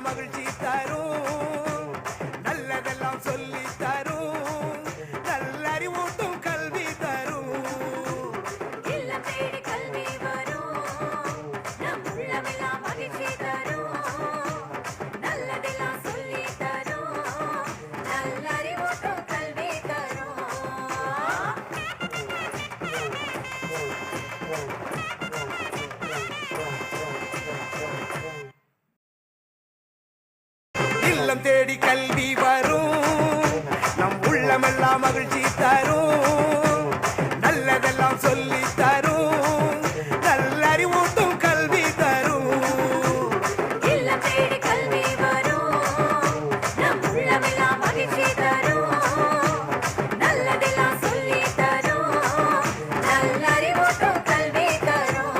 மகிழ்ச்சி தரும், நல்லதெல்லாம் சொல்லி தரும், நல்லறிவூட்டும் கல்வி தரும். இல்லம் தேடி கல்வி வரும், நம் உள்ளமெல்லாம் மகிழ்ச்சி தரும், நல்லதெல்லாம் சொல்லி தரும், நல்லறிவூட்டும் கல்வி தரும். இல்லம் தேடி கல்வி வரும், நம் உள்ளமெல்லாம் மகிழ்ச்சி தரும், நல்லதெல்லாம் சொல்லி தரும், நல்லறிவூட்டும் கல்வி தரும். இல்லம் தேடி கல்வி வரும், நம் உள்ளமெல்லாம் மகிழ்ச்சி தரும், நல்லதெல்லாம் சொல்லி தரும், நல்லறிவூட்டும் கல்வி தரும்.